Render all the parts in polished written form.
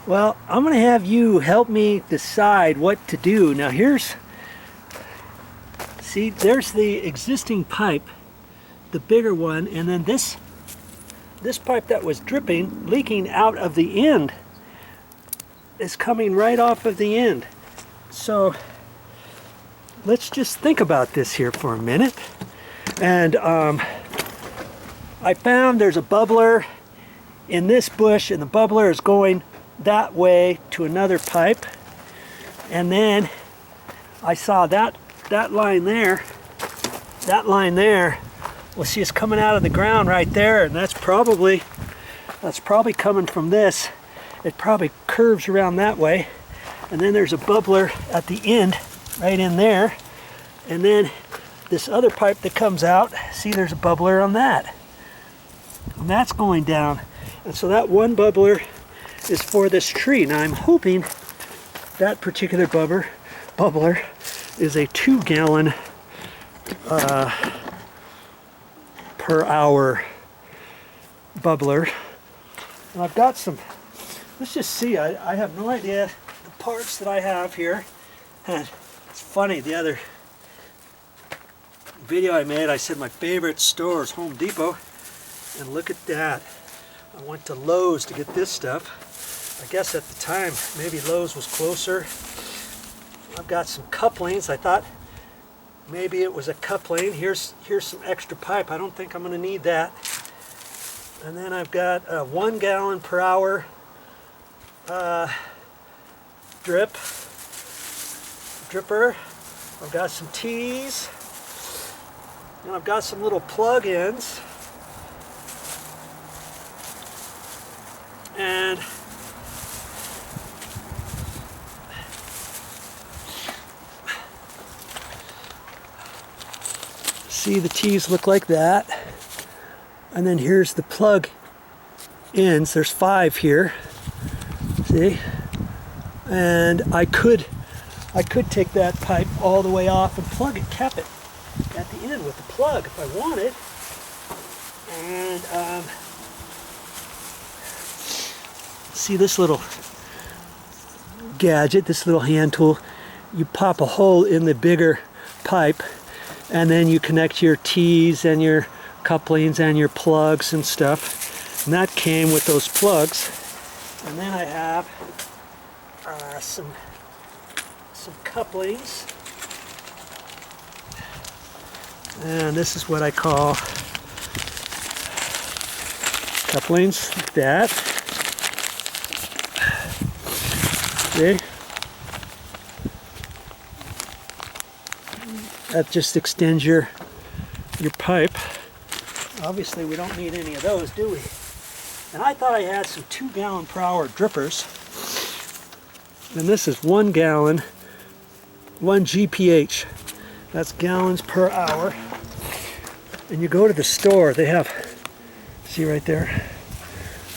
Well, I'm going to have you help me decide what to do. Now see, there's the existing pipe, the bigger one, and then this pipe that was dripping, leaking out of the end, is coming right off of the end. So let's just think about this here for a minute. And I found there's a bubbler in this bush, and the bubbler is going that way to another pipe. And then I saw that line there, well, see, it's coming out of the ground right there, and that's probably coming from this. It probably curves around that way, and then there's a bubbler at the end right in there, and then this other pipe that comes out, see, there's a bubbler on that, and that's going down. And so that one bubbler is for this tree. Now I'm hoping that particular bubbler is a 2-gallon per hour bubbler. And I've got some, let's just see, I have no idea the parts that I have here. And it's funny, the other video I made, I said my favorite store is Home Depot, and look at that. I went to Lowe's to get this stuff. I guess at the time maybe Lowe's was closer. I've got some couplings. I thought maybe it was a coupling. Here's some extra pipe. I don't think I'm going to need that. And then I've got a 1 gallon per hour dripper. I've got some T's, and I've got some little plug-ins. And see, the T's look like that. And then here's the plug ins. There's 5 here. See? And I could take that pipe all the way off and plug it, cap it at the end with the plug if I wanted. And see this little gadget, this little hand tool, you pop a hole in the bigger pipe, and then you connect your T's and your couplings and your plugs and stuff, and that came with those plugs. And then I have some couplings, and this is what I call couplings, like that. See? That just extends your pipe. Obviously we don't need any of those, do we? And I thought I had some 2 gallon per hour drippers. And this is 1 gallon, 1 GPH. That's gallons per hour. And you go to the store, they have, see right there,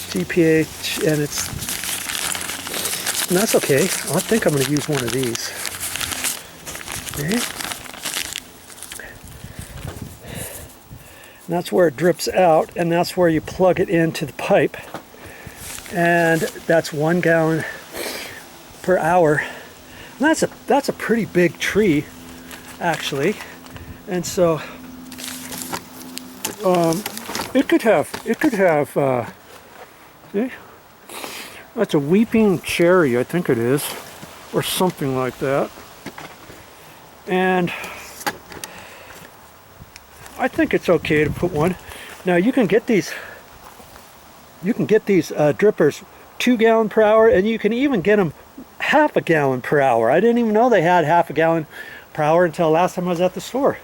GPH, and that's okay. I think I'm going to use one of these. Okay. And that's where it drips out, and that's where you plug it into the pipe. And that's 1 gallon per hour. And that's a pretty big tree, actually. And so it could have see? That's a weeping cherry, I think it is, or something like that. And I think it's okay to put one. Now you can get these drippers 2 gallon per hour, and you can even get them half a gallon per hour. I didn't even know they had half a gallon per hour until last time I was at the store.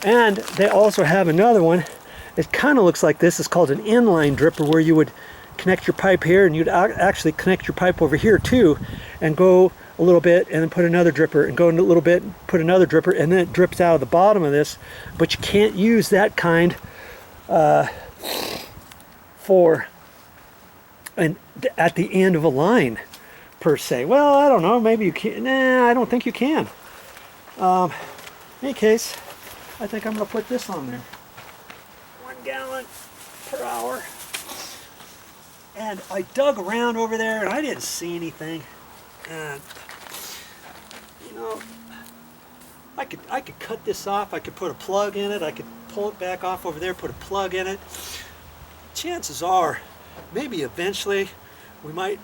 And they also have another one. It kind of looks like this. It's called an inline dripper, where you would connect your pipe here, and you'd actually connect your pipe over here too, and go a little bit and then put another dripper, and go a little bit, put another dripper, and then it drips out of the bottom of this. But you can't use that kind at the end of a line per se. Well, I don't know, maybe you can. Nah, I don't think you can. In any case, I think I'm going to put this on there. 1 gallon per hour. And I dug around over there and I didn't see anything. And you know, I could cut this off, I could put a plug in it, I could pull it back off over there, put a plug in it. Chances are, maybe eventually we might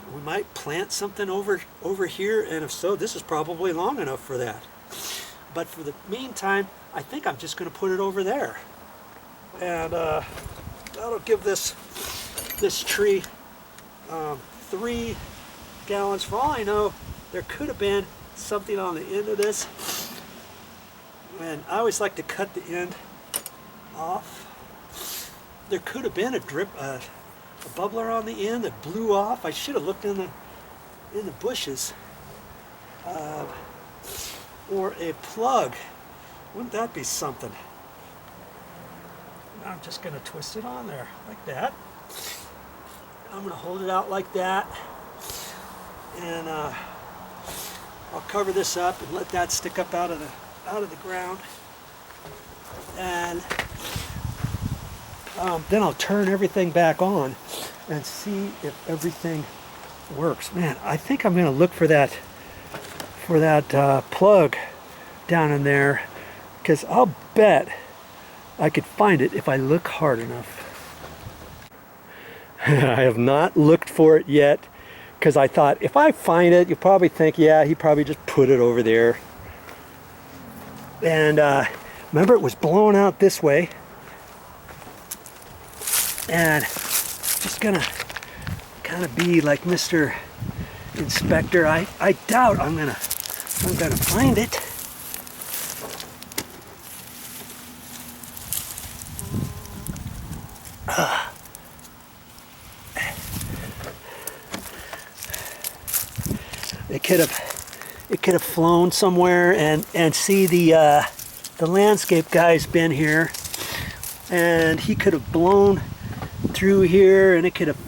plant something over here, and if so, this is probably long enough for that. But for the meantime, I think I'm just going to put it over there. And that'll give this tree 3 gallons. For all I know, there could have been something on the end of this. And I always like to cut the end off. There could have been a bubbler on the end that blew off. I should have looked in the bushes. Or a plug. Wouldn't that be something? I'm just going to twist it on there like that. I'm going to hold it out like that. And I'll cover this up and let that stick up out of the ground. And then I'll turn everything back on and see if everything works. Man, I think I'm going to look for that plug down in there, because I'll bet I could find it if I look hard enough. I have not looked for it yet, because I thought if I find it, you'll probably think, yeah, he probably just put it over there. And remember, it was blowing out this way. And just gonna kind of be like Mr. Inspector. I doubt I'm gonna find it. It could have flown somewhere, and see the landscape guy's been here, and he could have blown through here, and it could have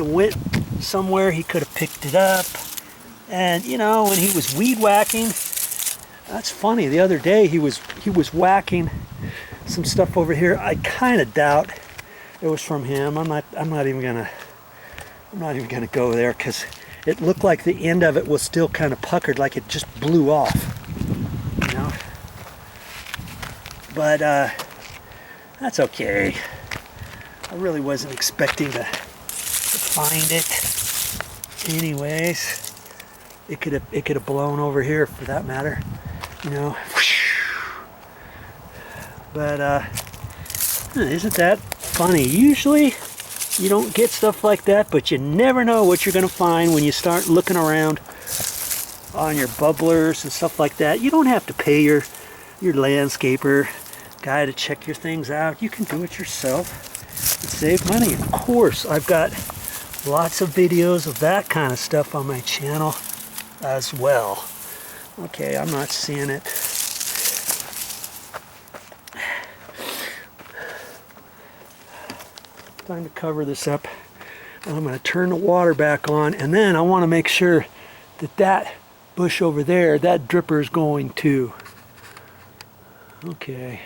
went somewhere. He could have picked it up. And you know, when he was weed whacking, that's funny, the other day he was whacking some stuff over here. I kind of doubt it was from him. I'm not even gonna go there, because it looked like the end of it was still kind of puckered, like it just blew off, you know. But that's okay. I really wasn't expecting to find it. Anyways, it could have blown over here, for that matter, you know. But isn't that funny? Usually you don't get stuff like that, but you never know what you're going to find when you start looking around on your bubblers and stuff like that. You don't have to pay your landscaper guy to check your things out. You can do it yourself and save money. Of course, I've got lots of videos of that kind of stuff on my channel as well. Okay, I'm not seeing it. Time to cover this up. I'm going to turn the water back on, and then I want to make sure that bush over there, that dripper is going too. Okay.